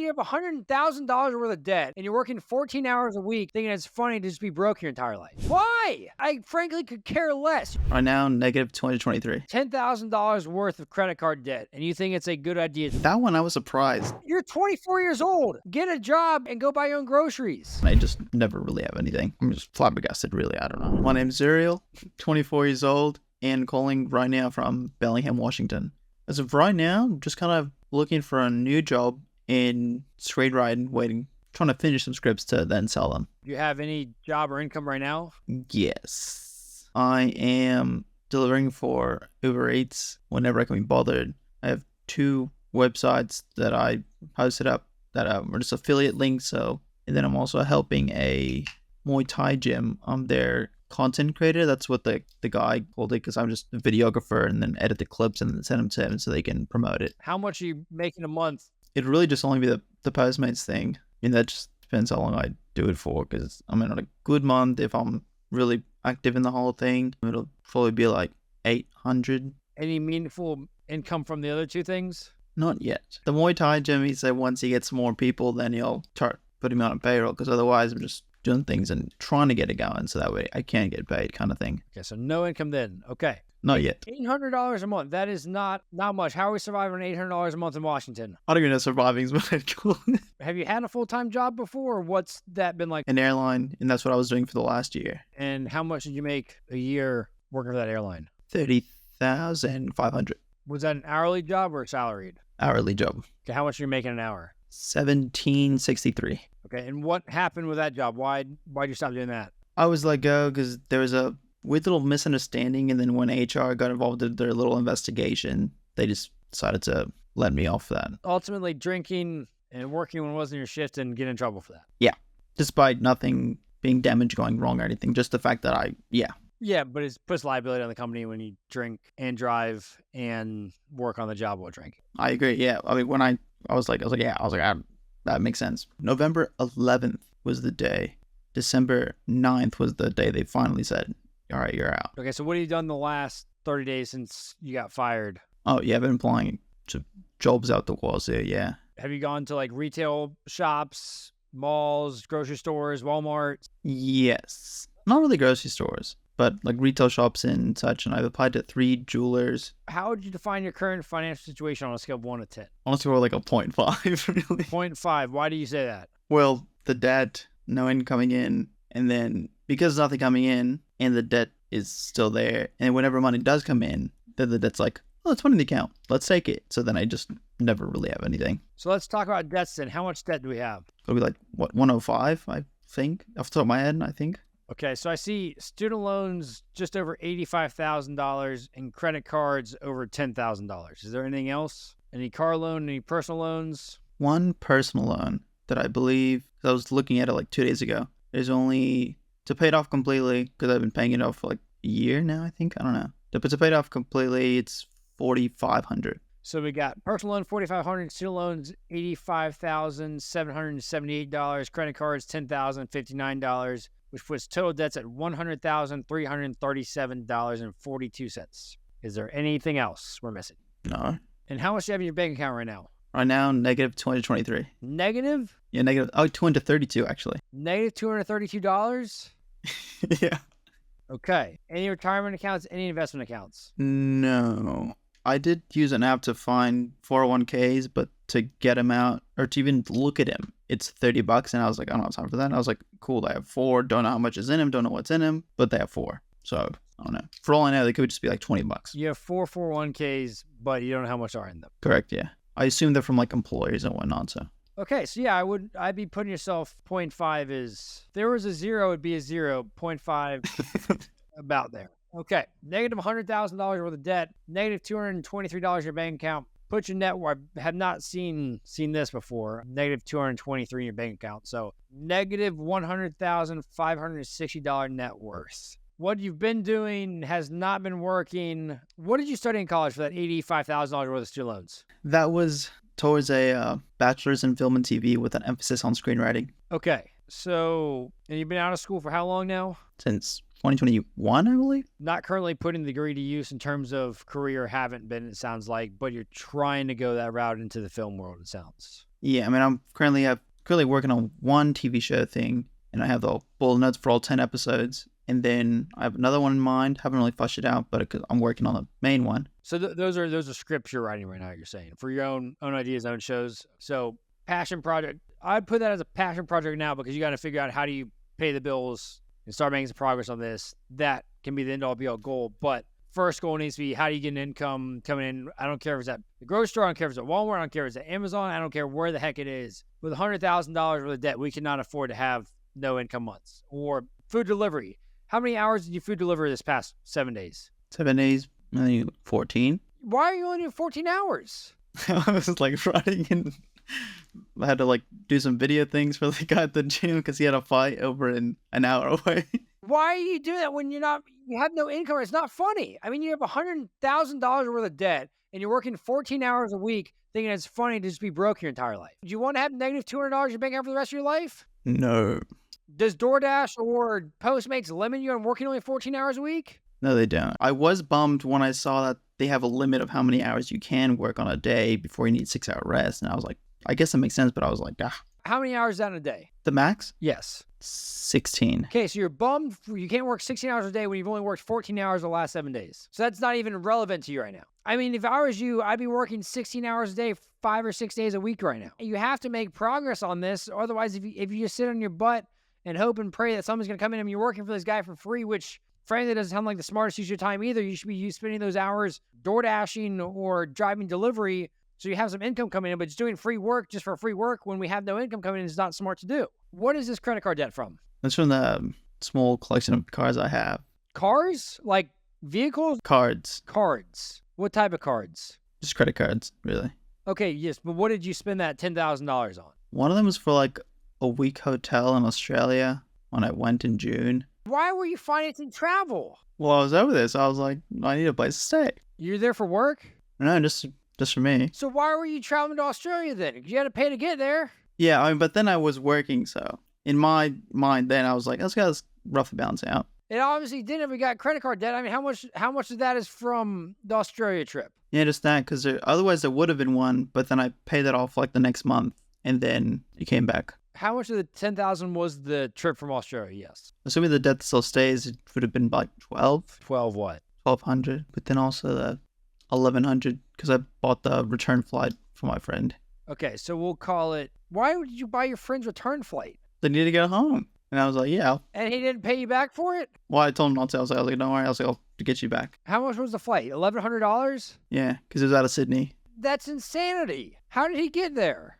you have $100,000 worth of debt and you're working 14 hours a week thinking it's funny to just be broke your entire life? Why? I frankly could care less. Right now, negative 223. $10,000 worth of credit card debt and you think it's a good idea. That one, I was surprised. You're 24 years old. Get a job and go buy your own groceries. I just never really have anything. I'm just flabbergasted, really. I don't know. My name's Zuriel, 24 years old, and calling right now from Bellingham, Washington. As of right now, I'm just kind of looking for a new job in screenwriting, trying to finish some scripts to then sell them. Do you have any job or income right now? Yes. I am delivering for Uber Eats whenever I can be bothered. I have 2 websites that I posted up that are just affiliate links. And then I'm also helping a Muay Thai gym. I'm their content creator. That's what the guy called it, because I'm just a videographer and then edit the clips and then send them to him so they can promote it. How much are you making a month? It'd really just only be the Postmates thing. I mean, that just depends how long I do it for, because I'm in on a good month. If I'm really active in the whole thing, it'll probably be like 800. Any meaningful income from the other 2 things? Not yet. The Muay Thai gym, he said once he gets more people, then he'll start putting me on a payroll, because otherwise I'm just doing things and trying to get it going so that way I can get paid, kind of thing. Okay, so no income then. Okay. Not yet. $800 a month. That is not much. How are we surviving on $800 a month in Washington? I don't even know surviving is what I'd call it. Have you had a full-time job before, or what's that been like? An airline, and that's what I was doing for the last year. And how much did you make a year working for that airline? 30,500. Was that an hourly job or salaried? Hourly job. Okay, how much are you making an hour? 1763. Okay, and what happened with that job? Why'd you stop doing that? I was let go because there was a weird little misunderstanding, and then when HR got involved in their little investigation, they just decided to let me off that. Ultimately, drinking and working when it wasn't your shift and get in trouble for that. Yeah, despite nothing being damaged going wrong or anything, just the fact that Yeah, but it puts liability on the company when you drink and drive and work on the job while drinking. I agree. Yeah, I mean, when I was like, that makes sense. November 11th was the day. December 9th was the day they finally said, all right, you're out. Okay, so what have you done the last 30 days since you got fired? Oh, yeah, I've been applying to jobs out the walls here, yeah. Have you gone to like retail shops, malls, grocery stores, Walmart? Yes. Not really grocery stores, but like retail shops and such, and I've applied to 3 jewelers. How would you define your current financial situation on a scale of 1 to 10? Honestly, we're like a 0.5, really. 0.5. Why do you say that? Well, the debt, no income coming in, and then because nothing coming in and the debt is still there, and whenever money does come in, then the debt's like, oh, it's money in the account. Let's take it. So then I just never really have anything. So let's talk about debts then. How much debt do we have? It'll be like, what, 105, I think? Off the top of my head, I think. Okay, so I see student loans just over $85,000 and credit cards over $10,000. Is there anything else? Any car loan, any personal loans? One personal loan that I believe, I was looking at it like 2 days ago. There's only, to pay it off completely, because I've been paying it off for like a year now, I think. I don't know. To pay it off completely, it's $4,500. So we got personal loan, $4,500, student loans, $85,778, credit cards, $10,059, which puts total debts at $100,337.42. Is there anything else we're missing? No. And how much do you have in your bank account right now? Right now, negative 223. Negative? Yeah, negative. Oh, 232 actually. Negative $232? Yeah. Okay. Any retirement accounts? Any investment accounts? No. I did use an app to find 401ks, but to get them out or to even look at them, it's $30. And I was like, I don't have time for that. And I was like, cool, I have 4. Don't know how much is in them. Don't know what's in them, but they have 4. So I don't know. For all I know, they could just be like $20. You have 4 401ks, but you don't know how much are in them. Correct. Yeah. I assume they're from like employers and whatnot. So. Okay, so yeah, I'd be putting yourself 0.5 is, if there was a 0, it'd be a 0, 0.5 about there. Okay, negative $100,000 worth of debt, negative $223 in your bank account. Put your net worth, I have not seen this before, negative $223 in your bank account. So negative $100,560 net worth. What you've been doing has not been working. What did you study in college for that $85,000 worth of student loans? That was towards a bachelor's in film and TV with an emphasis on screenwriting. Okay, so, and you've been out of school for how long now? Since 2021, I believe. Not currently putting the degree to use in terms of career, haven't been, it sounds like, but you're trying to go that route into the film world, it sounds. Yeah, I mean, I'm currently working on one TV show thing, and I have the bullet notes for all 10 episodes. And then I have another one in mind. Haven't really fleshed it out, but I'm working on the main one. So those are scripts you're writing right now. You're saying for your own ideas, own shows. So passion project. I'd put that as a passion project now because you got to figure out how do you pay the bills and start making some progress on this. That can be the end all be all goal. But first goal needs to be how do you get an income coming in? I don't care if it's at the grocery store. I don't care if it's at Walmart. I don't care if it's at Amazon. I don't care where the heck it is. With $100,000 worth of debt, we cannot afford to have no income months. Or food delivery. How many hours did you food deliver this past 7 days? 7 days, maybe 14. Why are you only doing 14 hours? I was like running and I had to like do some video things for the guy at the gym because he had a fight over an hour away. Why are you doing that when you have no income? It's not funny. I mean, you have $100,000 worth of debt and you're working 14 hours a week thinking it's funny to just be broke your entire life. Do you want to have negative $200 you bank out for the rest of your life? No. Does DoorDash or Postmates limit you on working only 14 hours a week? No, they don't. I was bummed when I saw that they have a limit of how many hours you can work on a day before you need 6-hour rest. And I was like, I guess that makes sense, but I was like, ah. How many hours is that in a day? The max? Yes. 16. Okay, so you're bummed you can't work 16 hours a day when you've only worked 14 hours the last 7 days. So that's not even relevant to you right now. I mean, if I was you, I'd be working 16 hours a day, 5 or 6 days a week right now. You have to make progress on this. Otherwise, if you just sit on your butt and hope and pray that someone's going to come in and you're working for this guy for free, which frankly doesn't sound like the smartest use of your time either. You should be spending those hours door dashing or driving delivery so you have some income coming in, but just doing free work just for free work when we have no income coming in is not smart to do. What is this credit card debt from? That's from the small collection of cards I have. Cars? Like vehicles? Cards. Cards. What type of cards? Just credit cards, really. Okay, yes, but what did you spend that $10,000 on? One of them was for like a week hotel in Australia when I went in June. Why were you financing travel? Well, I was over there, so I was like, I need a place to stay. You're there for work? No, just for me. So why were you traveling to Australia then? Because you had to pay to get there. Yeah, I mean, but then I was working, so in my mind then I was like, let's roughly balance out. It obviously didn't if we got credit card debt. I mean, how much of that is from the Australia trip? Yeah, just that, because otherwise there would have been one, but then I paid that off like the next month, and then it came back. How much of the $10,000 was the trip from Australia? Yes. Assuming the debt still stays, it would have been like 12. 12 what? 1,200, but then also the 1,100 because I bought the return flight for my friend. Okay, so we'll call it. Why did you buy your friend's return flight? They needed to get home, and I was like, yeah. And he didn't pay you back for it? Well, I told him not to. I was like, don't worry, I'll get you back. How much was the flight? $1,100? Yeah, because it was out of Sydney. That's insanity. How did he get there?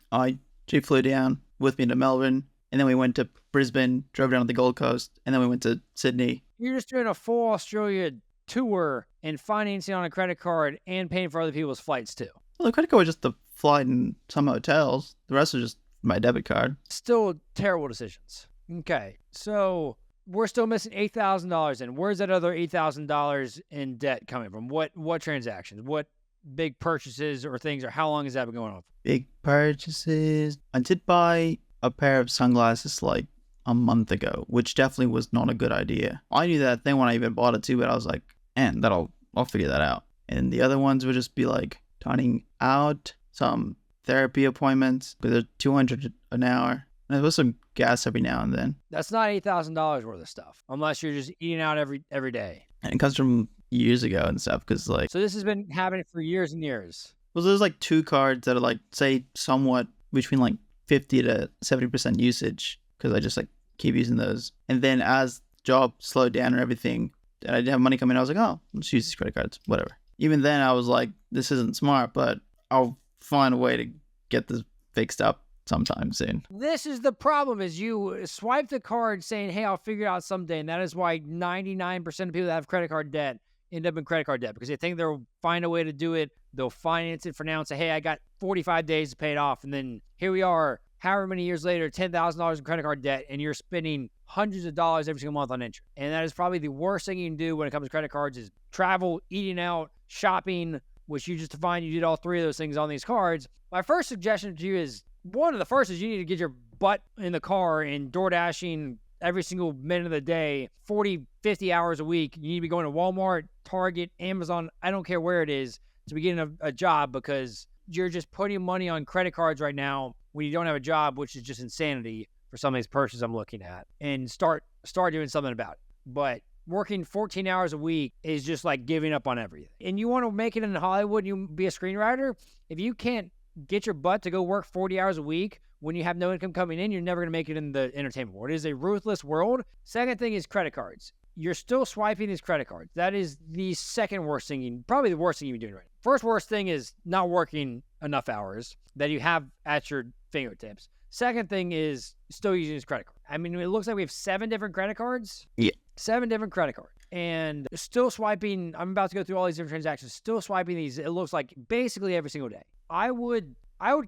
She flew down with me to Melbourne, and then we went to Brisbane, drove down to the Gold Coast, and then we went to Sydney. You're just doing a full Australia tour and financing on a credit card and paying for other people's flights too. Well, the credit card was just the flight and some hotels. The rest was just my debit card. Still terrible decisions. Okay, so we're still missing $8,000 in. Where's that other $8,000 in debt coming from? What transactions? What big purchases or things, or how long has that been going on? Big purchases. I did buy a pair of sunglasses like a month ago, which definitely was not a good idea. I knew that thing when I even bought it too, but I was like, man, I'll figure that out. And the other ones would just be like dining out, some therapy appointments, because they're $200 an hour. And there was some gas every now and then. That's not $8,000 worth of stuff, unless you're just eating out every day. And it comes from years ago and stuff, because like... So this has been happening for years and years. Well, there's like 2 cards that are like, say, somewhat between like 50 to 70% usage, because I just like keep using those. And then as job slowed down and everything, and I didn't have money coming in, I was like, oh, let's use these credit cards, whatever. Even then, I was like, this isn't smart, but I'll find a way to get this fixed up sometime soon. This is the problem, is you swipe the card saying, hey, I'll figure it out someday. And that is why 99% of people that have credit card debt end up in credit card debt, because they think they'll find a way to do it. They'll finance it for now and say, hey, I got 45 days to pay it off. And then here we are, however many years later, $10,000 in credit card debt, and you're spending hundreds of dollars every single month on interest. And that is probably the worst thing you can do when it comes to credit cards, is travel, eating out, shopping, which you just defined you did all 3 of those things on these cards. My first suggestion to you is, one of the first is you need to get your butt in the car and door dashing every single minute of the day, 40, 50 hours a week. You need to be going to Walmart, Target, Amazon, I don't care where it is, to be getting a job, because you're just putting money on credit cards right now when you don't have a job, which is just insanity for some of these purchases I'm looking at, and start doing something about it. But working 14 hours a week is just like giving up on everything. And you want to make it in Hollywood, you be a screenwriter, if you can't get your butt to go work 40 hours a week when you have no income coming in, you're never going to make it in the entertainment world. It is a ruthless world. Second thing is credit cards. You're still swiping these credit cards. That is the second worst thing, probably the worst thing you're doing right now. First worst thing is not working enough hours that you have at your fingertips. Second thing is still using his credit card. I mean, it looks like we have 7 different credit cards. Yeah. 7 different credit cards. And still swiping, I'm about to go through all these different transactions, still swiping these, it looks like basically every single day. I would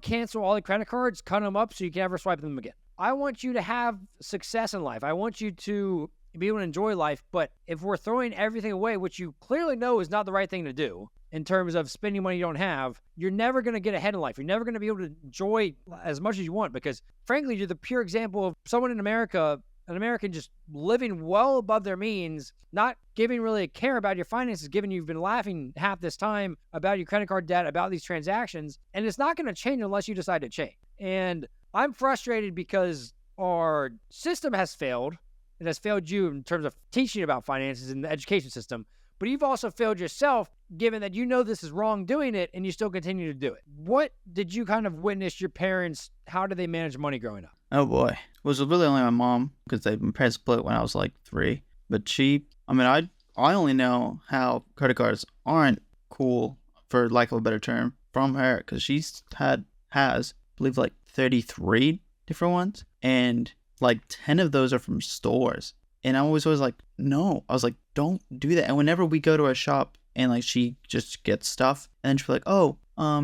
cancel all the credit cards, cut them up so you can never swipe them again. I want you to have success in life. I want you to be able to enjoy life. But if we're throwing everything away, which you clearly know is not the right thing to do in terms of spending money you don't have, you're never going to get ahead in life. You're never going to be able to enjoy as much as you want because, frankly, you're the pure example of someone in America, an American just living well above their means, not giving really a care about your finances, given you've been laughing half this time about your credit card debt, about these transactions, and it's not going to change unless you decide to change. And I'm frustrated because our system has failed. It has failed you in terms of teaching about finances in the education system, but you've also failed yourself given that you know this is wrong doing it and you still continue to do it. What did you kind of witness your parents, how did they manage money growing up? Oh boy. It was really only my mom because my parents split when I was like 3. But I only know how credit cards aren't cool, for lack of a better term, from her because has, I believe, like 33 different ones. And like 10 of those are from stores. And I was always like, no. I was like, don't do that. And whenever we go to a shop and like she just gets stuff and then she'll be like, oh,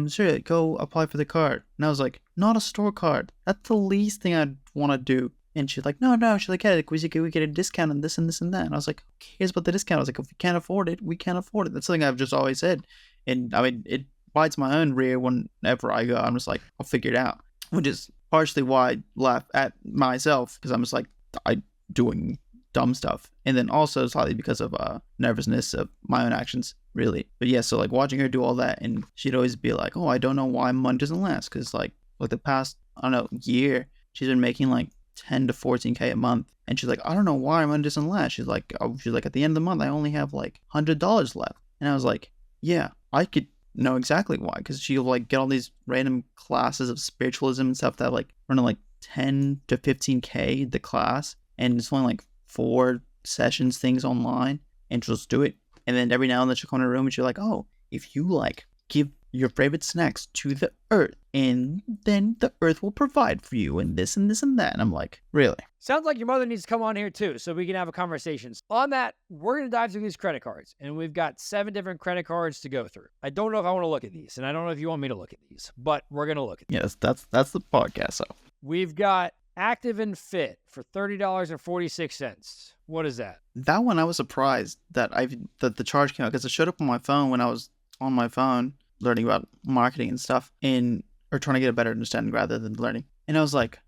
sure, go apply for the card. And I was like, not a store card. That's the least thing I'd want to do. And she's like, no. She's like, yeah, we get a discount on this and this and that. And I was like, who cares about the discount? I was like, if we can't afford it, we can't afford it. That's something I've just always said. And I mean, it bites my own rear whenever I go. I'm just like, I'll figure it out. Which is partially why I laugh at myself because I'm just like, I doing dumb stuff. And then also slightly because of nervousness of my own actions, really. But yeah, so like watching her do all that, and she'd always be like, oh, I don't know why money doesn't last. Because like the past, I don't know, year, she's been making like 10 to 14K a month. And she's like, I don't know why money doesn't last. She's like, at the end of the month, I only have like $100 left. And I was like, yeah, I could know exactly why. Because she'll like get all these random classes of spiritualism and stuff that like run like 10 to 15K the class. And it's only like 4 sessions things online. And she'll just do it. And then every now and then she'll come in a room and she's like, oh, if you like give your favorite snacks to the earth, and then the earth will provide for you and this and this and that. And I'm like, really? Sounds like your mother needs to come on here too so we can have a conversation. On that, we're going to dive through these credit cards. And we've got 7 different credit cards to go through. I don't know if I want to look at these. And I don't know if you want me to look at these. But we're going to look at these. Yes, that's the podcast. So we've got Active and Fit for $30.46. What is that? That one I was surprised that the charge came out because it showed up on my phone when I was on my phone learning about marketing and stuff or trying to get a better understanding rather than learning. And I was like,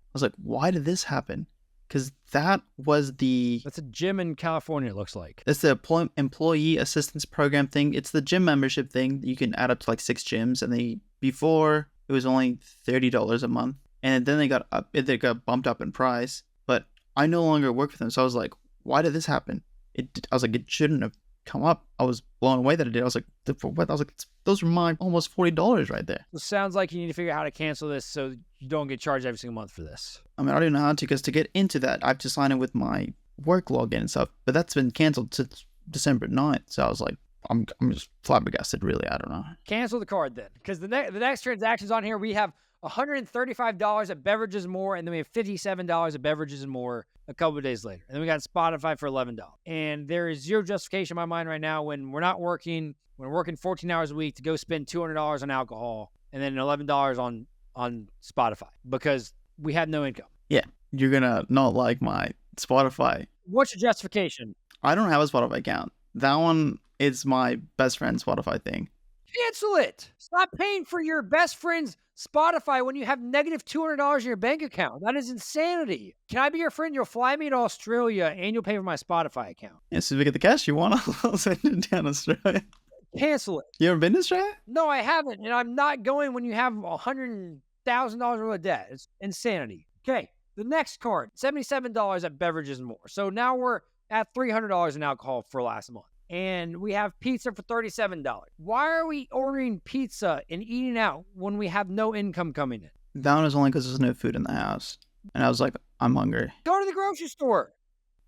why did this happen? Because that's a gym in California, it looks like. That's the employee assistance program thing. It's the gym membership thing. You can add up to like 6 gyms, and before it was only $30 a month, and then they got bumped up in price. But I no longer work for them, so I was like, why did this happen? I was like, it shouldn't have come up. I was blown away that it did. I was like, what? I was like, those were my almost $40 right there. It sounds like you need to figure out how to cancel this so you don't get charged every single month for this. I mean, I don't even know how to, because to get into that, I have to sign in with my work login and stuff. But that's been canceled since December 9th. So I was like, I'm just flabbergasted, really. I don't know. Cancel the card then, because the next transactions on here, we have $135 at Beverages and More, and then we have $57 at Beverages and More a couple of days later. And then we got Spotify for $11. And there is zero justification in my mind right now when we're not working, when we're working 14 hours a week to go spend $200 on alcohol and then $11 on Spotify because we have no income. Yeah, you're going to not like my Spotify. What's your justification? I don't have a Spotify account. That one is my best friend's Spotify thing. Cancel it. Stop paying for your best friend's Spotify when you have negative $200 in your bank account. That is insanity. Can I be your friend? You'll fly me to Australia and you'll pay for my Spotify account. Yeah, so if we get the cash you want, I'll send it down to Australia. Cancel it. You ever been to Australia? No, I haven't. And I'm not going when you have $100,000 $1,000 worth of debt. It's insanity. Okay, the next card, $77 at beverages and more. So now we're at $300 in alcohol for last month. And we have pizza for $37. Why are we ordering pizza and eating out when we have no income coming in? That one was only because there's no food in the house. And I was like, I'm hungry. Go to the grocery store.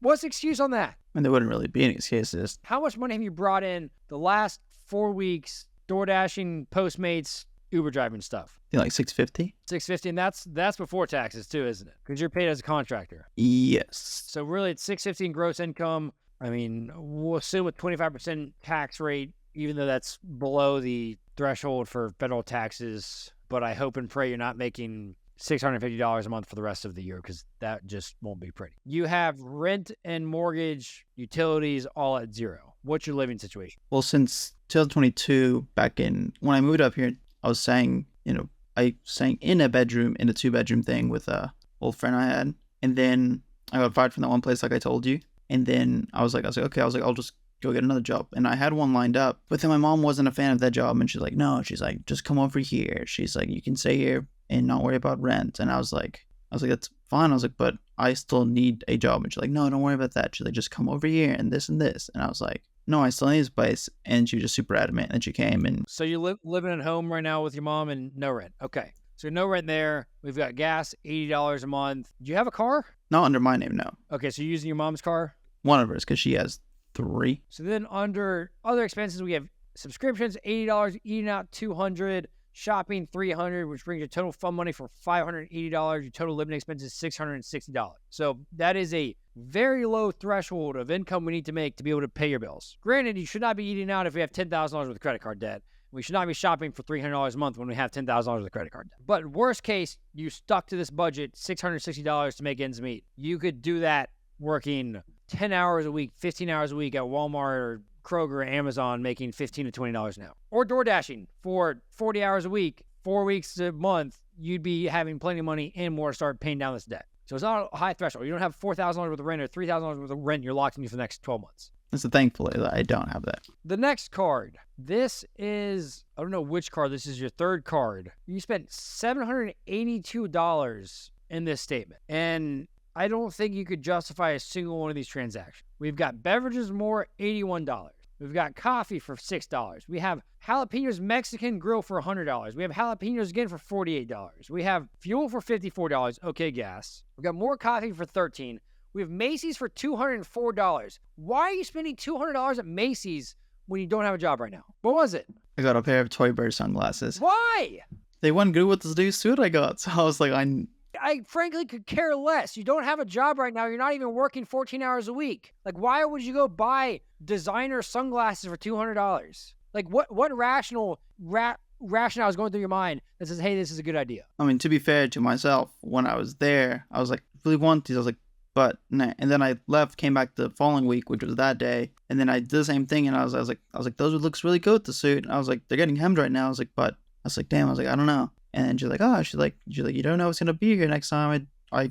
What's the excuse on that? And there wouldn't really be any excuses. How much money have you brought in the last 4 weeks, DoorDashing, Postmates, Uber driving stuff? I think like $650. $650, and that's before taxes too, isn't it? Because you're paid as a contractor. Yes. So really, it's $650 in gross income. I mean, we'll assume with 25% tax rate, even though that's below the threshold for federal taxes. But I hope and pray you're not making $650 a month for the rest of the year, because that just won't be pretty. You have rent and mortgage, utilities all at zero. What's your living situation? Well, since 2022, when I moved up here, I was staying in a 2-bedroom thing with a old friend I had. And then I got fired from that one place like I told you. And then I was like, okay, I'll just go get another job. And I had one lined up, but then my mom wasn't a fan of that job. And she's like, no, she's like, just come over here. She's like, you can stay here and not worry about rent. And I was like, that's fine. I was like, but I still need a job. And she's like, no, don't worry about that. She's like, just come over here and this and this. And I was like, no, I still need this place. And she was just super adamant. And she came and... So you're living at home right now with your mom and no rent. Okay. So no rent there. We've got gas, $80 a month. Do you have a car? Not under my name, no. Okay, so you're using your mom's car? One of hers, because she has 3. So then under other expenses, we have subscriptions, $80, eating out, $200, shopping, $300, which brings your total fund money for $580. Your total living expenses, $660. So that is a very low threshold of income we need to make to be able to pay your bills. Granted, you should not be eating out if we have $10,000 worth of credit card debt. We should not be shopping for $300 a month when we have $10,000 worth of credit card debt. But worst case, you stuck to this budget, $660 to make ends meet. You could do that working 10 hours a week, 15 hours a week at Walmart or Kroger or Amazon, making $15 to $20 an hour. Or DoorDashing for 40 hours a week, 4 weeks a month, you'd be having plenty of money and more to start paying down this debt. So it's not a high threshold. You don't have $4,000 worth of rent or $3,000 worth of rent you're locked into for the next 12 months. So thankfully that I don't have that. The next card. This is, I don't know which card. This is your third card. You spent $782 in this statement. And I don't think you could justify a single one of these transactions. We've got beverages more, $81. We've got coffee for $6. We have jalapenos Mexican grill for $100. We have jalapenos again for $48. We have fuel for $54. Okay, gas. We've got more coffee for $13. We have Macy's for $204. Why are you spending $200 at Macy's when you don't have a job right now? What was it? I got a pair of Toy Bird sunglasses. Why? They went good with this new suit I got. So I was like, I frankly could care less. You don't have a job right now. You're not even working 14 hours a week. Like, why would you go buy designer sunglasses for $200? Like, what rationale is going through your mind that says, hey, this is a good idea? I mean, to be fair to myself, when I was there, I was like, really want these. I was like, but nah. And then I left, came back the following week, which was that day. And then I did the same thing. And I was like, those would looks really good with the suit. And I was like, they're getting hemmed right now. I was like, damn. I was like, I don't know. And then she's like, you don't know what's gonna be here next time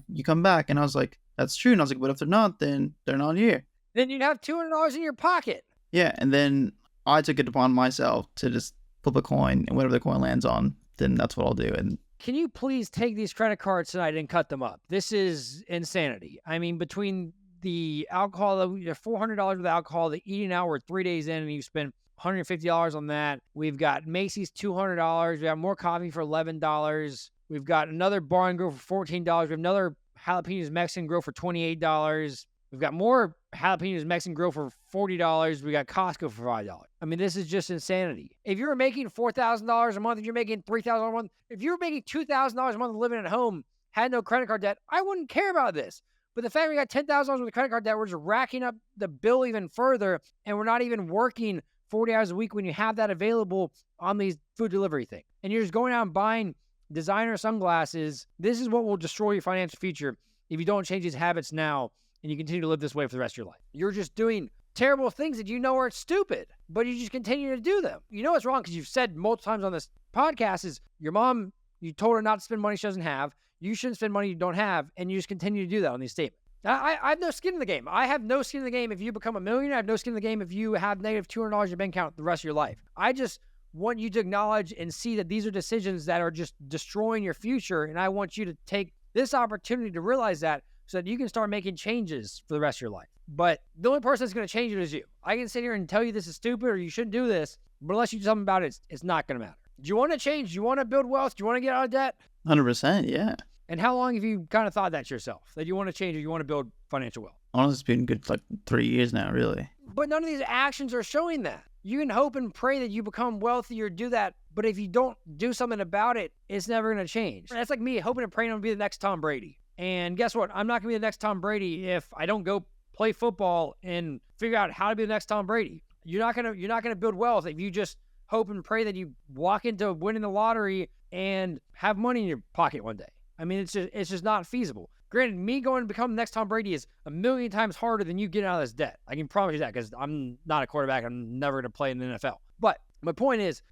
you come back. And I was like, that's true. And I was like, but if they're not, then they're not here. Then you'd have $200 in your pocket. Yeah. And then I took it upon myself to just flip a coin, and whatever the coin lands on, then that's what I'll do. And can you please take these credit cards tonight and cut them up? This is insanity. I mean, between the alcohol, $400 with alcohol, the eating out, we're 3 days in and you spent $150 on that. We've got Macy's $200. We have more coffee for $11. We've got another bar and grill for $14. We have another jalapenos Mexican grill for $28. We've got more jalapenos Mexican grill for $40. We got Costco for $5. I mean, this is just insanity. If you're making $4,000 a month, if you're making $3,000 a month, if you're making $2,000 a month living at home, had no credit card debt, I wouldn't care about this. But the fact we got $10,000 with credit card debt, we're just racking up the bill even further, and we're not even working 40 hours a week when you have that available on these food delivery things. And you're just going out and buying designer sunglasses. This is what will destroy your financial future if you don't change these habits now and you continue to live this way for the rest of your life. You're just doing terrible things that you know are stupid, but you just continue to do them. You know it's wrong because you've said multiple times on this podcast is your mom, you told her not to spend money she doesn't have. You shouldn't spend money you don't have, and you just continue to do that on these statements. I have no skin in the game. I have no skin in the game if you become a millionaire. I have no skin in the game if you have negative $200 in your bank account the rest of your life. I just want you to acknowledge and see that these are decisions that are just destroying your future. And I want you to take this opportunity to realize that so that you can start making changes for the rest of your life. But the only person that's going to change it is you. I can sit here and tell you this is stupid or you shouldn't do this, but unless you do something about it, it's not going to matter. Do you want to change? Do you want to build wealth? Do you want to get out of debt? 100%, yeah. And how long have you kind of thought that to yourself, that you want to change or you want to build financial wealth? Honestly, it's been good like 3 years now, really. But none of these actions are showing that. You can hope and pray that you become wealthy or do that, but if you don't do something about it, it's never going to change. That's like me hoping and praying I'm going to be the next Tom Brady. And guess what? I'm not going to be the next Tom Brady if I don't go play football and figure out how to be the next Tom Brady. You're not going to build wealth if you just hope and pray that you walk into winning the lottery and have money in your pocket one day. I mean, it's just not feasible. Granted, me going to become the next Tom Brady is a million times harder than you getting out of this debt. I can promise you that because I'm not a quarterback. I'm never going to play in the NFL. But my point is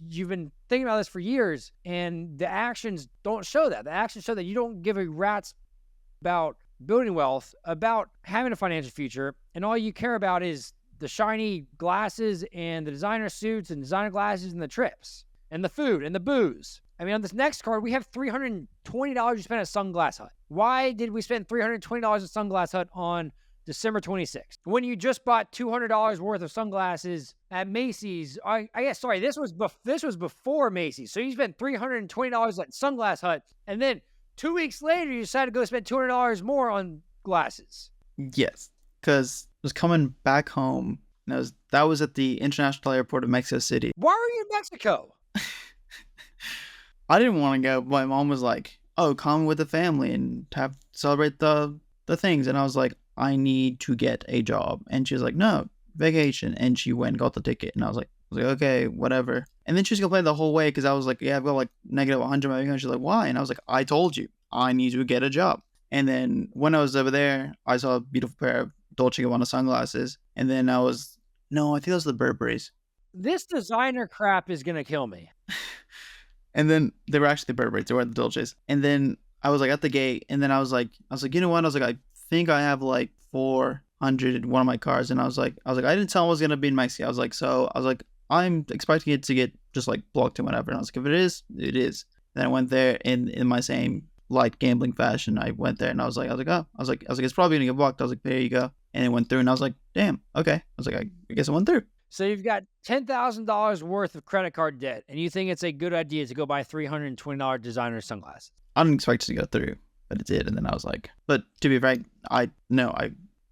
you've been thinking about this for years, and the actions don't show that. The actions show that you don't give a rat's about building wealth, about having a financial future, and all you care about is the shiny glasses and the designer suits and designer glasses and the trips and the food and the booze. I mean, on this next card, we have $320 to spend at Sunglass Hut. Why did we spend $320 at Sunglass Hut on December 26th? When you just bought $200 worth of sunglasses at Macy's, I guess, sorry, this was before Macy's. So you spent $320 at Sunglass Hut, and then 2 weeks later, you decided to go spend $200 more on glasses. Yes, because I was coming back home, and that was at the International Airport of Mexico City. Why were you in Mexico? I didn't want to go. My mom was like, "Oh, come with the family and celebrate the things." And I was like, "I need to get a job." And she was like, "No, vacation." And she went and got the ticket. And I was like, "Okay, whatever." And then she was complaining the whole way because I was like, "Yeah, I've got like negative 100 my income." She's like, "Why?" And I was like, "I told you, I need to get a job." And then when I was over there, I saw a beautiful pair of Dolce & Gabbana sunglasses. And then I think those were the Burberrys. This designer crap is going to kill me. And then they were actually the Burberrys. They weren't the Dolces. And then I was like at the gate. And then I was like, you know what? I was like, I think I have like 400 in one of my cars. And I was like, I didn't tell him I was going to be in Mexico. I was like, I'm expecting it to get just like blocked and whatever. And I was like, if it is, it is. Then I went there in my same light gambling fashion. I went there and I was like, it's probably going to get blocked. I was like, there you go. And it went through and I was like, damn, okay. I was like, I guess it went through. So you've got $10,000 worth of credit card debt, and you think it's a good idea to go buy $320 designer sunglasses. I didn't expect it to go through, but it did. And then I was like, but to be frank,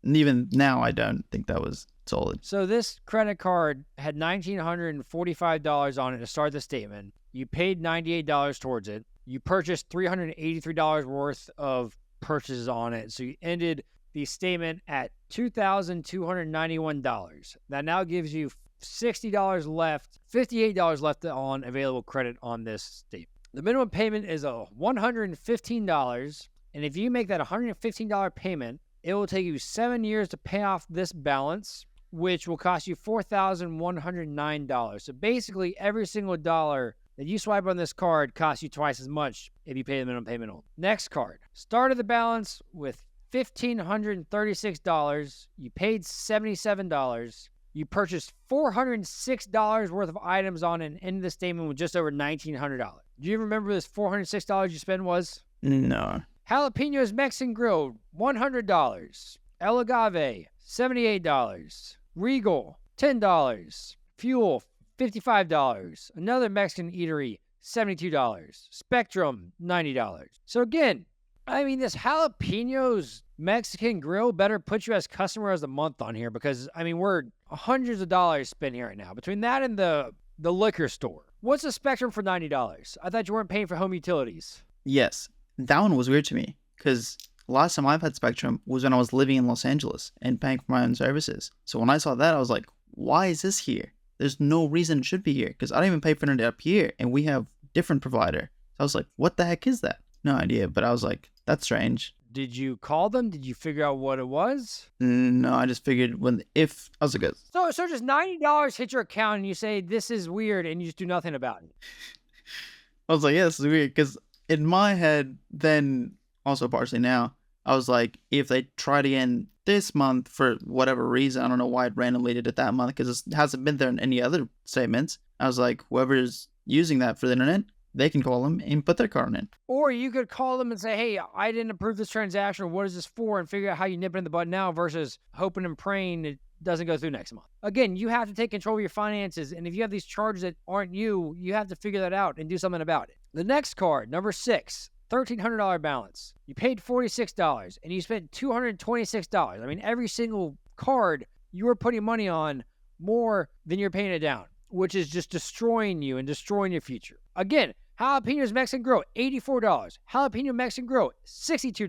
even now I don't think that was solid. So this credit card had $1,945 on it to start the statement. You paid $98 towards it. You purchased $383 worth of purchases on it. So you ended the statement at $2,291. That now gives you $60 left, $58 left on available credit on this statement. The minimum payment is $115, and if you make that $115 payment, it will take you 7 years to pay off this balance, which will cost you $4,109. So basically, every single dollar that you swipe on this card costs you twice as much if you pay the minimum payment on. Next card. Started the balance with $1,536. You paid $77. You purchased $406 worth of items on and ended the statement with just over $1,900. Do you remember this $406 you spent was? No. Jalapenos Mexican Grill, $100. El Agave, $78. Regal, $10. Fuel, $55. Another Mexican eatery, $72. Spectrum, $90. So again, I mean, this Jalapenos Mexican Grill better put you as customer as the month on here because, I mean, we're hundreds of dollars spent here right now. Between that and the liquor store. What's the Spectrum for $90? I thought you weren't paying for home utilities. Yes. That one was weird to me because last time I've had Spectrum was when I was living in Los Angeles and paying for my own services. So when I saw that, I was like, why is this here? There's no reason it should be here because I don't even pay for it up here and we have different provider. So I was like, what the heck is that? No idea, but I was like, that's strange. Did you call them? Did you figure out what it was? No, I just figured I was like, So just $90 hit your account and you say, this is weird, and you just do nothing about it. I was like, yeah, this is weird. Because in my head, then also partially now, I was like, if they tried again this month for whatever reason, I don't know why it randomly did it that month because it hasn't been there in any other statements. I was like, whoever's using that for the internet, they can call them and put their card in it. Or you could call them and say, hey, I didn't approve this transaction. What is this for? And figure out how you nip it in the bud now versus hoping and praying it doesn't go through next month. Again, you have to take control of your finances. And if you have these charges that aren't you have to figure that out and do something about it. The next card, number 6, $1,300 balance. You paid $46 and you spent $226. I mean, every single card you are putting money on more than you're paying it down, which is just destroying you and destroying your future. Again, Jalapenos Mexican Grill, $84. Jalapeno Mexican Grill, $62.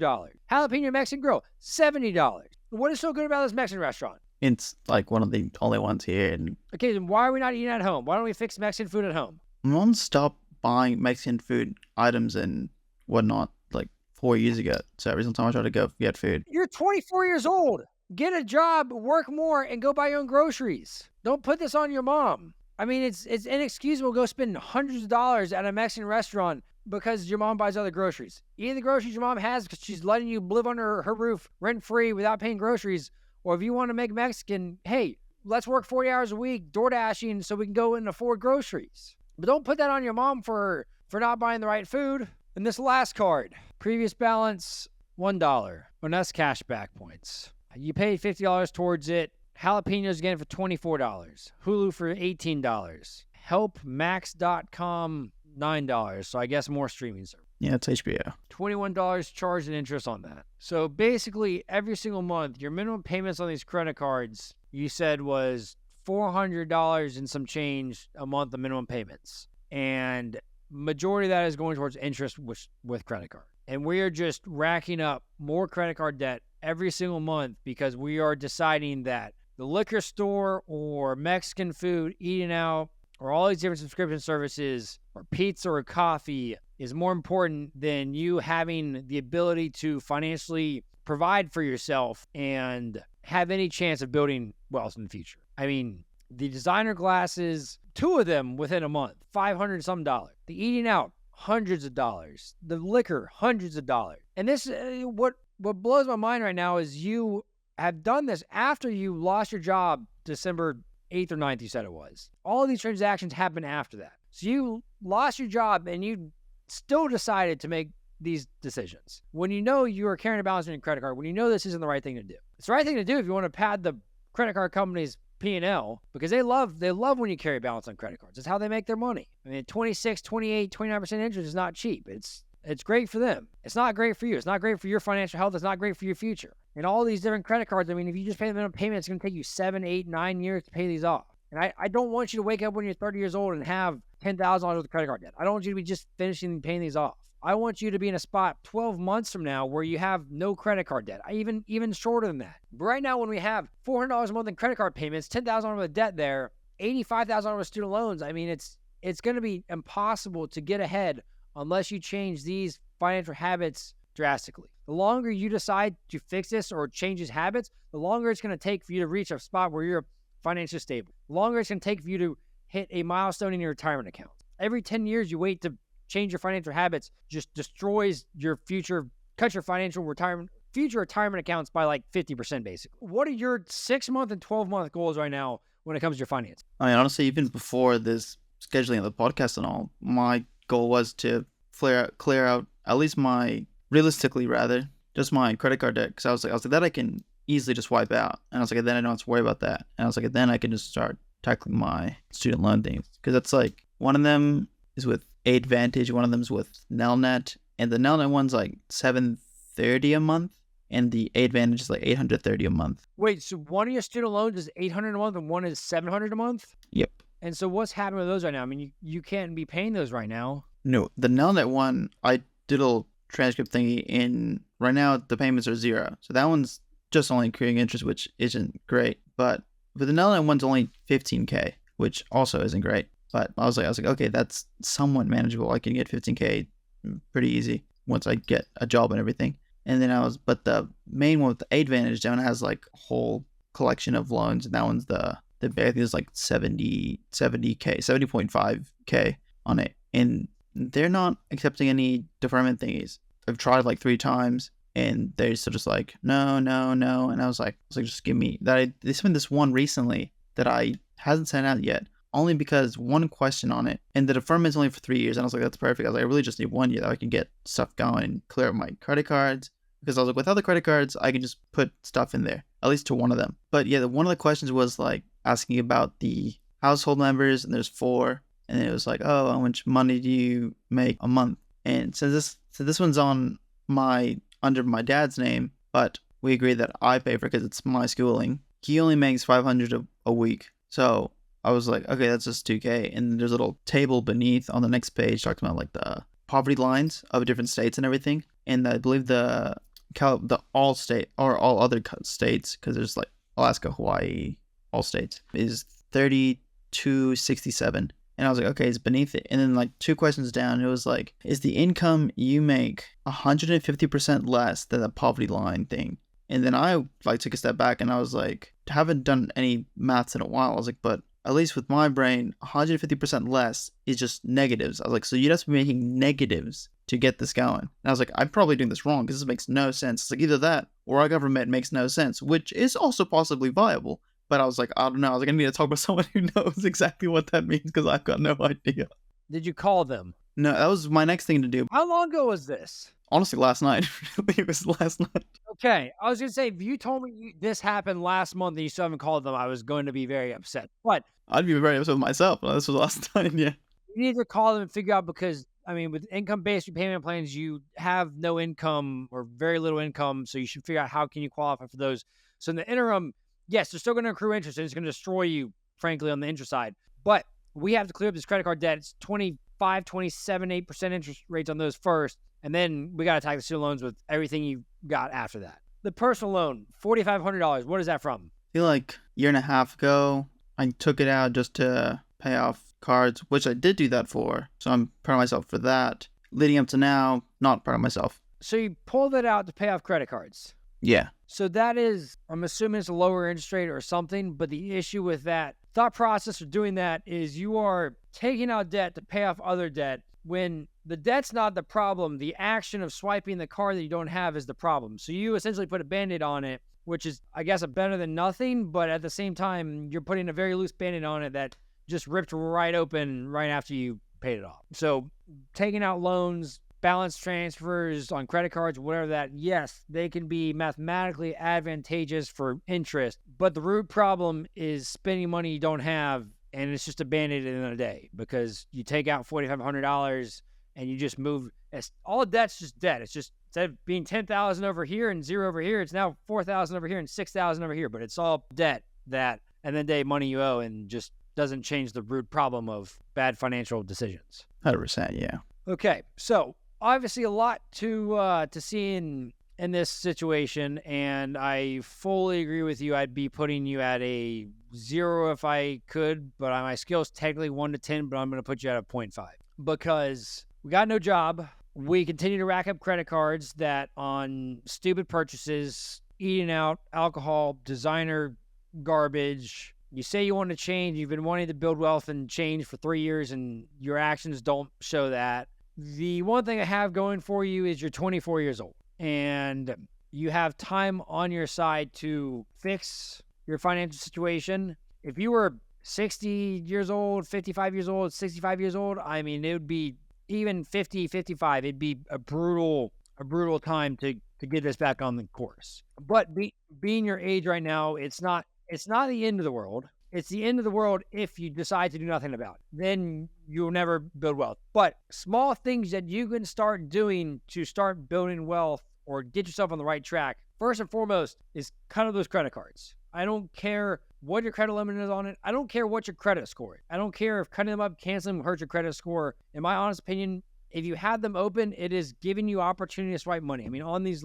Jalapeno Mexican Grill, $70. What is so good about this Mexican restaurant? It's like one of the only ones here. And Okay, then why are we not eating at home? Why don't we fix Mexican food at home? my mom stopped buying Mexican food items and whatnot like 4 years ago. So every single time I try to go get food, You're 24 years old. Get a job, work more, and go buy your own groceries. Don't put this on your mom. I mean, it's inexcusable to go spend hundreds of dollars at a Mexican restaurant because your mom buys other groceries. Eating the groceries your mom has because she's letting you live under her roof rent-free without paying groceries. Or if you want to make Mexican, hey, let's work 40 hours a week door dashing so we can go and afford groceries. But don't put that on your mom for not buying the right food. And this last card, previous balance, $1. Well, that's cash back points. You paid $50 towards it. Jalapenos again for $24. Hulu for $18. Helpmax.com, $9. So I guess more streaming service. yeah, it's HBO. $21 charged in interest on that. So basically, every single month, your minimum payments on these credit cards, you said was $400 and some change a month, the minimum payments. And majority of that is going towards interest with credit card. And we are just racking up more credit card debt every single month because we are deciding that the liquor store or Mexican food, eating out, or all these different subscription services, or pizza or coffee is more important than you having the ability to financially provide for yourself and have any chance of building wealth in the future. I mean, the designer glasses, 2 of them within a month, $500 some dollars. The eating out, hundreds of dollars. The liquor, hundreds of dollars. And this, what blows my mind right now is you have done this after you lost your job December 8th or 9th, you said it was. All of these transactions happened after that. So you lost your job and you still decided to make these decisions. When you know you are carrying a balance on your credit card, when you know this isn't the right thing to do. It's the right thing to do if you want to pad the credit card company's P&L because they love when you carry a balance on credit cards. It's how they make their money. I mean, 26, 28, 29% interest is not cheap. It's great for them. It's not great for you. It's not great for your financial health. It's not great for your future. And all these different credit cards, I mean, if you just pay the minimum payment, it's going to take you 7, 8, 9 years to pay these off. And I don't want you to wake up when you're 30 years old and have $10,000 worth of credit card debt. I don't want you to be just finishing paying these off. I want you to be in a spot 12 months from now where you have no credit card debt. Even shorter than that. But right now, when we have $400 a month in credit card payments, $10,000 worth of debt there, $85,000 worth of student loans, I mean, it's going to be impossible to get ahead unless you change these financial habits drastically. The longer you decide to fix this or change these habits, the longer it's going to take for you to reach a spot where you're financially stable. The longer it's going to take for you to hit a milestone in your retirement account. Every 10 years you wait to change your financial habits just destroys your future, cuts your future retirement accounts by like 50% basically. What are your 6-month and 12-month goals right now when it comes to your finance? I mean, honestly, even before this scheduling of the podcast and all, my goal was to clear out at least realistically just my credit card debt. Because I was like, that I can easily just wipe out. And I was like, then I don't have to worry about that. And I was like, then I can just start tackling my student loan things. Because it's like, one of them is with Advantage, one of them is with Nelnet. And the Nelnet one's like $730 a month. And the Advantage is like $830 a month. Wait, so one of your student loans is $800 a month and one is $700 a month? Yep. And so what's happening with those right now? I mean, you can't be paying those right now. No, the Nelnet one, I did a little transcript thingy, and right now the payments are 0. So that one's just only accruing interest, which isn't great. But the Nelnet one's only $15K, which also isn't great. But I was like, okay, that's somewhat manageable. I can get $15K pretty easy once I get a job and everything. And then but the main one with the Advantage, that one has like a whole collection of loans, and that one's the I think it's like 70K, 70.5K on it. And they're not accepting any deferment thingies. I've tried like 3 times, And they're still just like, no, no, no. And I was like, just give me that. They sent this one recently that I hasn't sent out yet, only because one question on it, and the deferment's only for 3 years. And I was like, that's perfect. I was like, I really just need 1 year that I can get stuff going and clear up my credit cards. Because I was like, with other credit cards, I can just put stuff in there, at least to one of them. But yeah, one of the questions was like asking about the household members, and there's 4. And it was like, oh, how much money do you make a month? And since this one's on under my dad's name, but we agreed that I pay for it because it's my schooling. He only makes $500 a week. So I was like, okay, that's just $2K. And there's a little table beneath on the next page talking about like the poverty lines of different states and everything. And I believe the all state or all other states, because there's like Alaska, Hawaii, all states, is 3267. And I was like, okay, it's beneath it. And then like 2 questions down, it was like, is the income you make 150% less than the poverty line thing? And then I like took a step back and I was like, haven't done any maths in a while. I was like, but at least with my brain, 150% less is just negatives. I was like, so you'd have to be making negatives to get this going. And I was like, I'm probably doing this wrong because this makes no sense. It's like either that or our government makes no sense, which is also possibly viable. But I was like, I don't know. I was like, I need to talk about someone who knows exactly what that means because I've got no idea. Did you call them? No, that was my next thing to do. How long ago was this? Honestly, last night. It was last night. Okay. I was going to say, if you told me this happened last month and you still haven't called them, I was going to be very upset. But I'd be very upset with myself. This was last night, yeah. You need to call them and figure out because, I mean, with income-based repayment plans, you have no income or very little income, so you should figure out how can you qualify for those. So in the interim, yes, they're still going to accrue interest, and it's going to destroy you, frankly, on the interest side. But we have to clear up this credit card debt. It's 25, 27, 8% interest rates on those first, and then we got to attack the student loans with everything you got after that. The personal loan, $4,500. What is that from? I feel like a year and a half ago, I took it out just to pay off cards, which I did do that for. So I'm proud of myself for that. Leading up to now, not proud of myself. So you pulled that out to pay off credit cards? Yeah. So that is, I'm assuming it's a lower interest rate or something, but the issue with that thought process of doing that is you are taking out debt to pay off other debt when the debt's not the problem. The action of swiping the card that you don't have is the problem. So you essentially put a Band-Aid on it, which is, I guess, a better than nothing, but at the same time, you're putting a very loose Band-Aid on it that just ripped right open right after you paid it off. So taking out loans, balance transfers on credit cards, whatever that, yes, they can be mathematically advantageous for interest, but the root problem is spending money you don't have, and it's just a Band-Aid at the end of the day because you take out $4,500 and you just move. All debt's just debt. It's just, instead of being 10,000 over here and 0 over here, it's now 4,000 over here and 6,000 over here, but it's all debt that, and then day money you owe, and just doesn't change the root problem of bad financial decisions. 100%, yeah. Okay, so obviously a lot to see in this situation, and I fully agree with you. I'd be putting you at a 0 if I could, but my skill's technically 1 to 10, but I'm going to put you at a 0.5 because we got no job. We continue to rack up credit cards that on stupid purchases, eating out, alcohol, designer garbage. You say you want to change. You've been wanting to build wealth and change for 3 years, and your actions don't show that. The one thing I have going for you is you're 24 years old, and you have time on your side to fix your financial situation. If you were 60 years old, 55 years old, 65 years old, I mean, it would be even 50, 55. It'd be a brutal time to get this back on the course. But being your age right now, it's not the end of the world. It's the end of the world if you decide to do nothing about it. Then you'll never build wealth. But small things that you can start doing to start building wealth or get yourself on the right track, first and foremost, is cut off those credit cards. I don't care what your credit limit is on it. I don't care what your credit score is. I don't care if cutting them up, canceling them hurts your credit score. In my honest opinion, if you have them open, it is giving you opportunity to swipe money. I mean, on the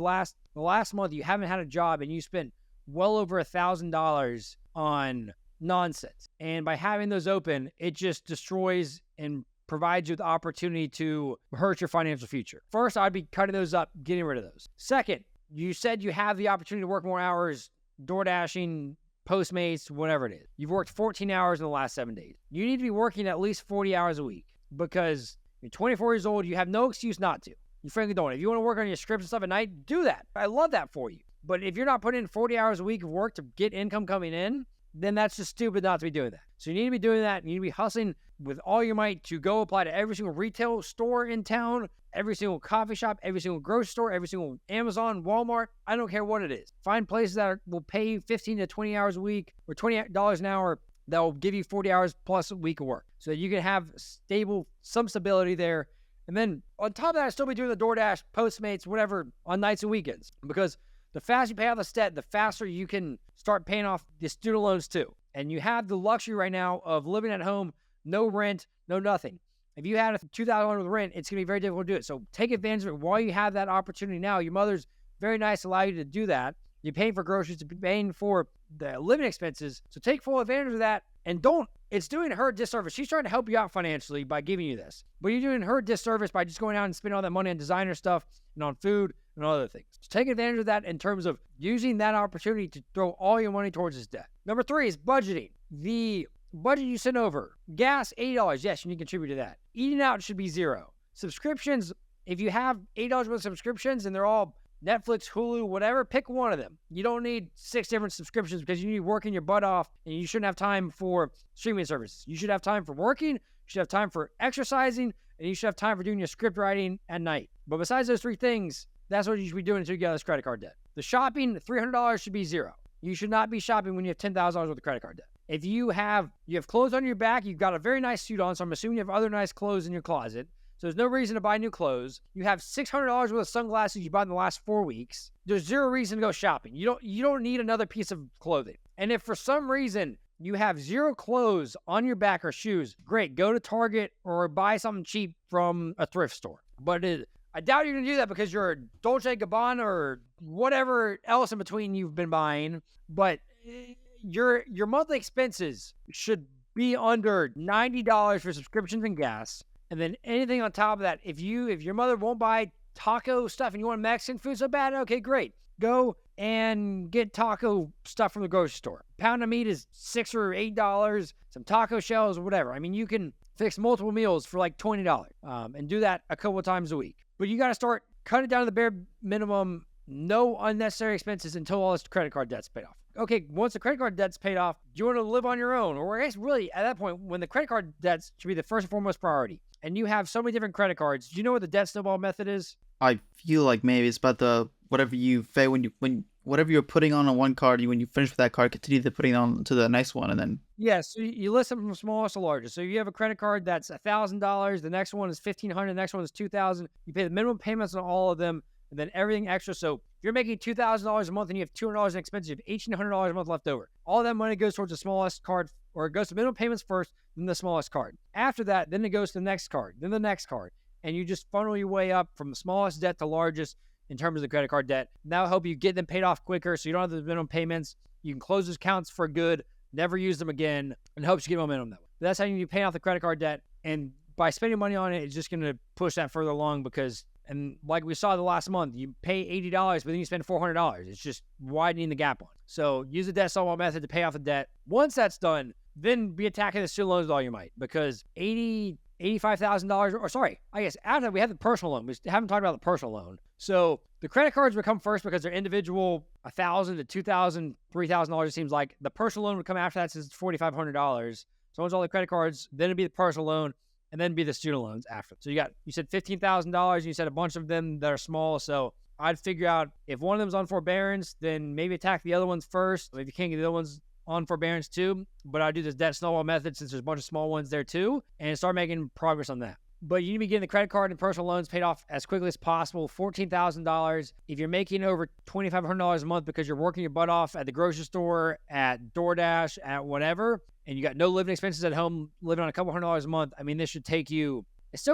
last month, you haven't had a job and you spent well over $1,000 on nonsense. And by having those open, it just destroys and provides you with the opportunity to hurt your financial future. First, I'd be cutting those up, getting rid of those. Second, you said you have the opportunity to work more hours, door dashing, Postmates, whatever it is. You've worked 14 hours in the last 7 days. You need to be working at least 40 hours a week because you're 24 years old. You have no excuse not to. You frankly don't. If you want to work on your scripts and stuff at night, do that. I love that for you. But if you're not putting in 40 hours a week of work to get income coming in, then that's just stupid not to be doing that. So you need to be doing that. You need to be hustling with all your might to go apply to every single retail store in town, every single coffee shop, every single grocery store, every single Amazon, Walmart. I don't care what it is. Find places that will pay you 15 to 20 hours a week or $20 an hour that will give you 40 hours plus a week of work so that you can have some stability there. And then on top of that, I'll still be doing the DoorDash, Postmates, whatever on nights and weekends, because the faster you pay off the debt, the faster you can start paying off the student loans too. And you have the luxury right now of living at home, no rent, no nothing. If you had a $2,000 with rent, it's going to be very difficult to do it. So take advantage of it while you have that opportunity now. Your mother's very nice to allow you to do that. You're paying for groceries, you're paying for the living expenses. So take full advantage of that and it's doing her a disservice. She's trying to help you out financially by giving you this, but you're doing her a disservice by just going out and spending all that money on designer stuff and on food and other things. So take advantage of that in terms of using that opportunity to throw all your money towards this debt. Number 3 is budgeting. The budget you send over, gas, $80. Yes, you need to contribute to that. Eating out should be $0. Subscriptions, if you have $8 worth of subscriptions and they're all Netflix, Hulu, whatever, pick one of them. You don't need 6 different subscriptions because you need working your butt off and you shouldn't have time for streaming services. You should have time for working, you should have time for exercising, and you should have time for doing your script writing at night. But besides those 3 things, that's what you should be doing until you get this credit card debt. The shopping, $300 should be $0. You should not be shopping when you have $10,000 worth of credit card debt. If you have clothes on your back, you've got a very nice suit on, so I'm assuming you have other nice clothes in your closet. So there's no reason to buy new clothes. You have $600 worth of sunglasses you bought in the last 4 weeks. There's 0 reason to go shopping. You don't need another piece of clothing. And if for some reason you have 0 clothes on your back or shoes, great, go to Target or buy something cheap from a thrift store. But I doubt you're going to do that because you're Dolce & Gabbana or whatever else in between you've been buying. But your monthly expenses should be under $90 for subscriptions and gas. And then anything on top of that, if your mother won't buy taco stuff and you want Mexican food so bad, okay, great. Go and get taco stuff from the grocery store. Pound of meat is $6 or $8, some taco shells or whatever. I mean, you can fix multiple meals for like $20 and do that a couple of times a week. But you got to start cutting it down to the bare minimum, no unnecessary expenses until all this credit card debt's paid off. Okay, once the credit card debt's paid off, do you want to live on your own? Or I guess really at that point, when the credit card debts should be the first and foremost priority. And you have so many different credit cards. Do you know what the debt snowball method is? I feel like maybe it's about the whatever you pay when whatever you're putting on one card, when you finish with that card, continue to putting on to the next one, and then so you list them from smallest to largest. So you have a credit card that's $1,000. The next one is $1,500. The next one is $2,000. You pay the minimum payments on all of them, and then everything extra. So if you're making $2,000 a month and you have $200 in expenses, you have $1,800 a month left over. All that money goes towards the smallest card, or it goes to minimum payments first, then the smallest card. After that, then it goes to the next card, then the next card. And you just funnel your way up from the smallest debt to largest in terms of the credit card debt. That'll help you get them paid off quicker so you don't have the minimum payments. You can close those accounts for good, never use them again, and helps you get momentum that way. That's how you pay off the credit card debt. And by spending money on it, it's just going to push that further along because, and like we saw the last month, you pay $80, but then you spend $400. It's just widening the gap on it. So use the debt snowball method to pay off the debt. Once that's done, then be attacking the student loans with all you might, because $85,000, or sorry, I guess after that we have the personal loan. We haven't talked about the personal loan. So the credit cards would come first because they're individual, $1,000 to $2,000, $3,000 it seems like. The personal loan would come after that since it's $4,500. So once all the credit cards, then it'd be the personal loan, and then be the student loans after. So you said $15,000, and you said a bunch of them that are small. So I'd figure out if one of them's on forbearance, then maybe attack the other ones first. If you can't get the other ones on forbearance too, but I do this debt snowball method since there's a bunch of small ones there too, and start making progress on that. But you need to be getting the credit card and personal loans paid off as quickly as possible. $14,000. If you're making over $2,500 a month because you're working your butt off at the grocery store, at DoorDash, at whatever, and you got no living expenses at home, living on a couple $100 a month, I mean, it's still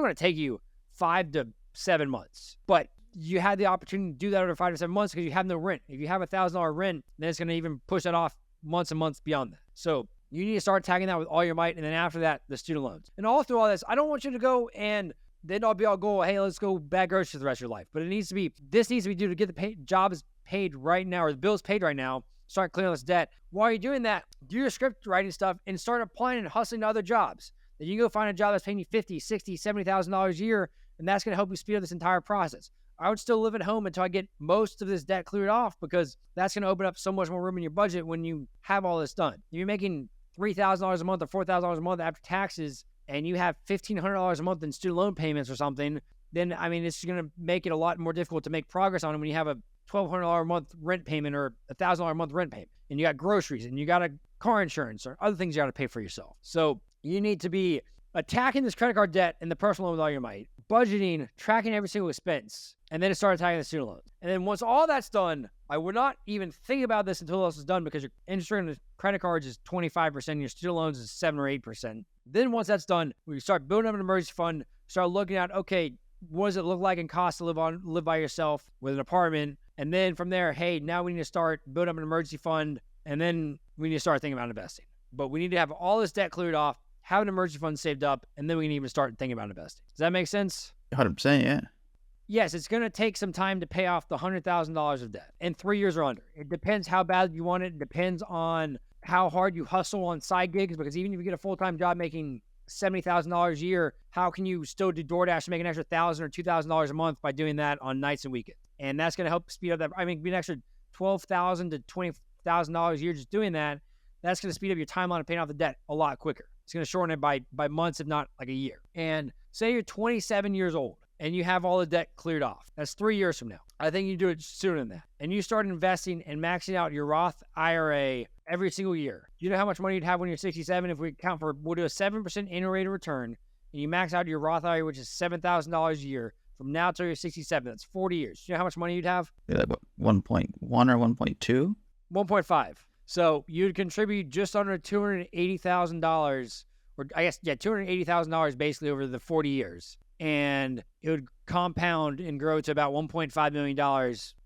going to take you 5 to 7 months. But you had the opportunity to do that over 5 to 7 months because you have no rent. If you have $1,000 rent, then it's going to even push that off months and months beyond that. So you need to start attacking that with all your might, and then after that, the student loans. And all through all this, I don't want you to go and then I'll go, hey, let's go bag groceries for the rest of your life. But this needs to be due to get the jobs paid right now, or the bills paid right now. Start clearing this debt. While you're doing that, do your script writing stuff and start applying and hustling to other jobs. Then you can go find a job that's paying you $50,000, $60,000, $70,000 a year and that's going to help you speed up this entire process. I would still live at home until I get most of this debt cleared off, because that's going to open up so much more room in your budget when you have all this done. If you're making $3,000 a month or $4,000 a month after taxes, and you have $1,500 a month in student loan payments or something, then, I mean, it's going to make it a lot more difficult to make progress on it when you have a $1,200 a month rent payment or a $1,000 a month rent payment, and you got groceries, and you got a car insurance or other things you got to pay for yourself. So you need to be attacking this credit card debt and the personal loan with all your might, budgeting, tracking every single expense, and then start attacking the student loans. And then once all that's done, I would not even think about this until all this is done, because your interest rate on the credit cards is 25%, and your student loans is 7 or 8%. Then once that's done, we start building up an emergency fund, start looking at, okay, what does it look like in cost to live by yourself with an apartment? And then from there, hey, now we need to start building up an emergency fund, and then we need to start thinking about investing. But we need to have all this debt cleared off, have an emergency fund saved up, and then we can even start thinking about investing. Does that make sense? 100%, yeah. Yes, it's going to take some time to pay off the $100,000 of debt in 3 years or under. It depends how bad you want it. It depends on how hard you hustle on side gigs, because even if you get a full-time job making $70,000 a year, how can you still do DoorDash and make an extra $1,000 or $2,000 a month by doing that on nights and weekends? And that's going to help speed up that. I mean, be an extra $12,000 to $20,000 a year just doing that. That's going to speed up your timeline of paying off the debt a lot quicker. It's going to shorten it by months, if not like a year. And say you're 27 years old and you have all the debt cleared off. That's 3 years from now. I think you do it sooner than that. And you start investing and maxing out your Roth IRA every single year. Do you know how much money you'd have when you're 67? If we count for, we'll do a 7% annual rate of return, and you max out your Roth IRA, which is $7,000 a year, from now till you're 67. That's 40 years. Do you know how much money you'd have? Like what, 1.1 or 1.2? 1.5. So you'd contribute just under $280,000, or I guess, yeah, $280,000 basically over the 40 years. And it would compound and grow to about $1.5 million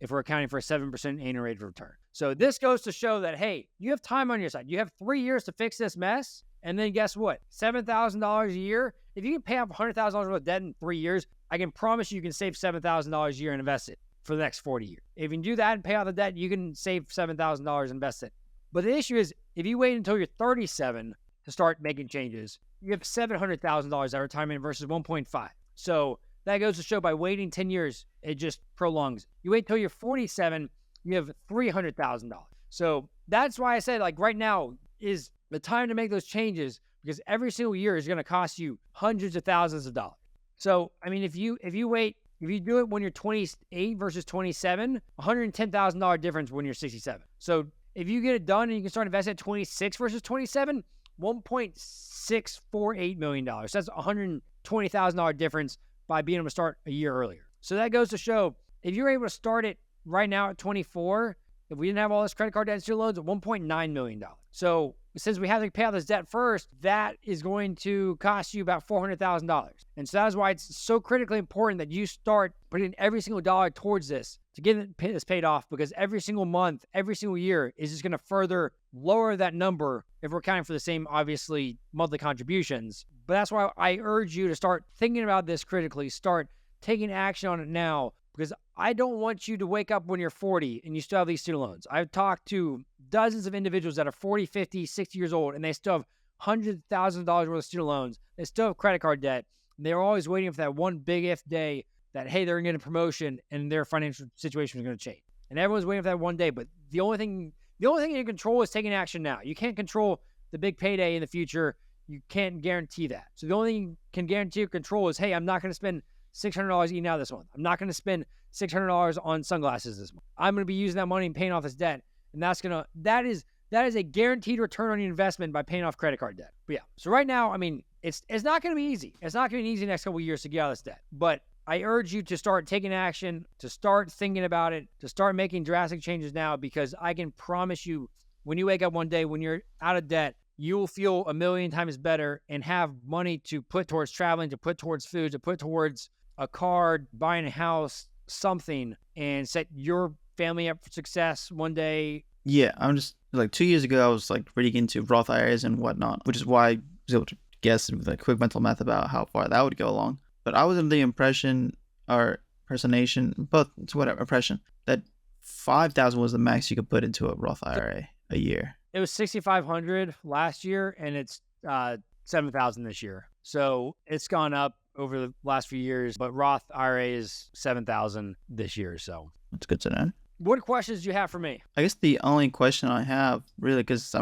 if we're accounting for a 7% annual rate of return. So this goes to show that, hey, you have time on your side. You have 3 years to fix this mess. And then guess what? $7,000 a year. If you can pay off $100,000 worth of debt in 3 years, I can promise you can save $7,000 a year and invest it for the next 40 years. If you can do that and pay off the debt, you can save $7,000 and invest it. But the issue is, if you wait until you're 37 to start making changes, you have $700,000 at retirement versus 1.5. So that goes to show by waiting 10 years, it just prolongs. You wait till you're 47, you have $300,000. So that's why I said, like, right now is the time to make those changes, because every single year is going to cost you hundreds of thousands of dollars. So, I mean, if you do it when you're 28 versus 27, $110,000 difference when you're 67. So if you get it done and you can start investing at 26 versus 27, $1.648 million. So that's $120,000 difference by being able to start a year earlier. So that goes to show, if you're able to start it right now at 24, if we didn't have all this credit card debt and student loans, at $1.9 million. So since we have to pay off this debt first, that is going to cost you about $400,000. And so that's why it's so critically important that you start putting every single dollar towards this to get this paid off, because every single month, every single year is just going to further lower that number if we're counting for the same, obviously, monthly contributions. But that's why I urge you to start thinking about this critically, start taking action on it now, because I don't want you to wake up when you're 40 and you still have these student loans. I've talked to dozens of individuals that are 40, 50, 60 years old, and they still have hundreds of thousands of dollars worth of student loans. They still have credit card debt. They're always waiting for that one big if day that, hey, they're going to get a promotion and their financial situation is going to change. And everyone's waiting for that one day. But the only thing you control is taking action now. You can't control the big payday in the future. You can't guarantee that. So the only thing you can guarantee or control is, hey, I'm not going to spend $600 eating out this month. I'm not going to spend $600 on sunglasses this month. I'm going to be using that money and paying off this debt. And that is a guaranteed return on your investment by paying off credit card debt. But yeah, so right now, I mean, it's not going to be easy. It's not going to be easy the next couple of years to get out of this debt. But I urge you to start taking action, to start thinking about it, to start making drastic changes now, because I can promise you, when you wake up one day, when you're out of debt, you will feel a million times better and have money to put towards traveling, to put towards food, to put towards a car, buying a house, something, and set your family up for success one day. Yeah, I'm just, like, 2 years ago, I was, like, really into Roth IRAs and whatnot, which is why I was able to guess with, like, quick mental math about how far that would go along. But I was under the impression, or impersonation, both, it's whatever, impression, that $5,000 was the max you could put into a Roth IRA a year. It was $6,500 last year, and it's $7,000 this year. So it's gone up over the last few years, but Roth IRA is $7,000 this year. So That's good to know. what questions do you have for me? I guess the only question I have, really, because,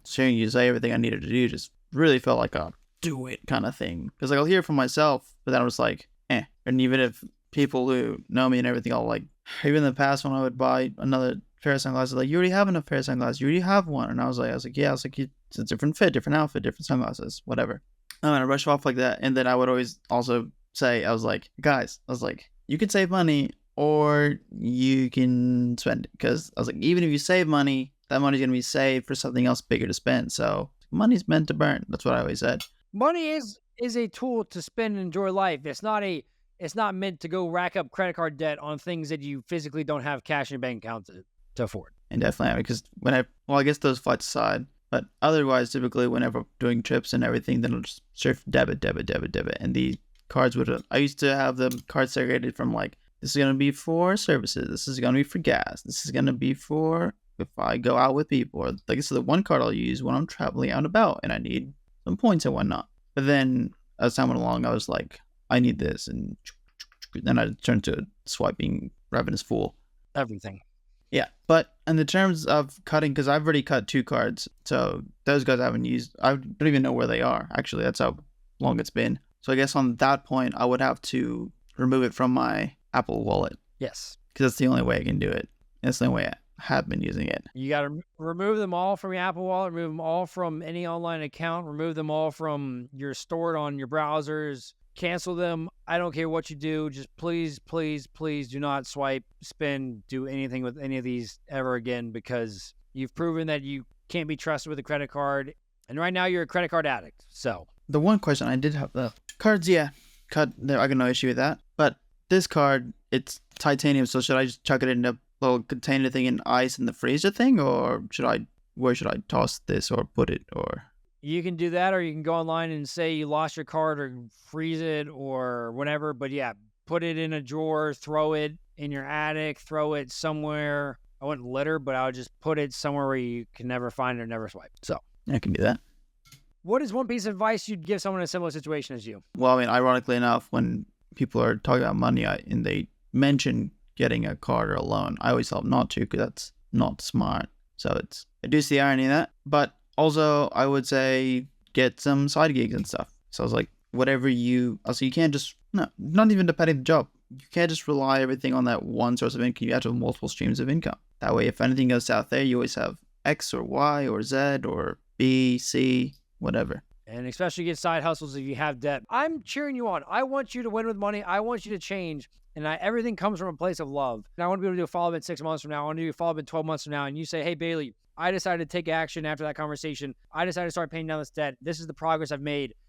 hearing you say everything I needed to do just really felt like a do it kind of thing. Because, I'll hear it from myself, but then I was like, eh. And even if people who know me and everything, I'll even in the past when I would buy another pair of sunglasses, you already have enough pair of sunglasses. You already have one. And I was like, yeah. It's a different fit, different outfit, different sunglasses, whatever. I'm going to rush off like that. And then I would always also say, guys, you can save money or you can spend it. Because I was like, even if you save money, that money's going to be saved for something else bigger to spend. So money's meant to burn. That's what I always said. Money is a tool to spend and enjoy life. It's not meant to go rack up credit card debt on things that you physically don't have cash in your bank account to afford. And definitely, because I guess those flights aside, but otherwise, typically, whenever doing trips and everything, then I'll just search debit. And the cards I used to have the cards segregated from this is going to be for services. This is going to be for gas. This is going to be for if I go out with people. Or this is the one card I'll use when I'm traveling out and about and I need some points and whatnot. But then as time went along, I was like, I need this. And then I turned to swiping ravenous fool. Everything. Yeah, but in the terms of cutting, because I've already cut 2 cards, so those guys I haven't used. I don't even know where they are, actually. That's how long it's been. So I guess on that point, I would have to remove it from my Apple Wallet. Yes. Because that's the only way I can do it. That's the only way I have been using it. You got to remove them all from your Apple Wallet, remove them all from any online account, remove them all from your stored on your browsers. Cancel them. I don't care what you do. Just please, please, please do not swipe, spend, do anything with any of these ever again, because you've proven that you can't be trusted with a credit card. And right now you're a credit card addict. So the one question I did have, the cards, cut. I got no issue with that. But this card, it's titanium. So should I just chuck it in a little container thing in ice in the freezer thing, or where should I toss this or put it, or? You can do that, or you can go online and say you lost your card or freeze it or whatever. But yeah, put it in a drawer, throw it in your attic, throw it somewhere. I wouldn't litter, but I would just put it somewhere where you can never find it or never swipe. So I can do that. What is one piece of advice you'd give someone in a similar situation as you? Well, ironically enough, when people are talking about money and they mention getting a card or a loan, I always tell them not to, because that's not smart. So I do see the irony in that. But also, I would say get some side gigs and stuff. So I was like, you can't just, not even depending on the job. You can't just rely everything on that one source of income. You have to have multiple streams of income. That way, if anything goes south there, you always have X or Y or Z or B, C, whatever. And especially get side hustles if you have debt. I'm cheering you on. I want you to win with money. I want you to change. And everything comes from a place of love. And I want to be able to do a follow-up in 6 months from now. I want to do a follow-up in 12 months from now. And you say, hey, Bailey, I decided to take action after that conversation. I decided to start paying down this debt. This is the progress I've made.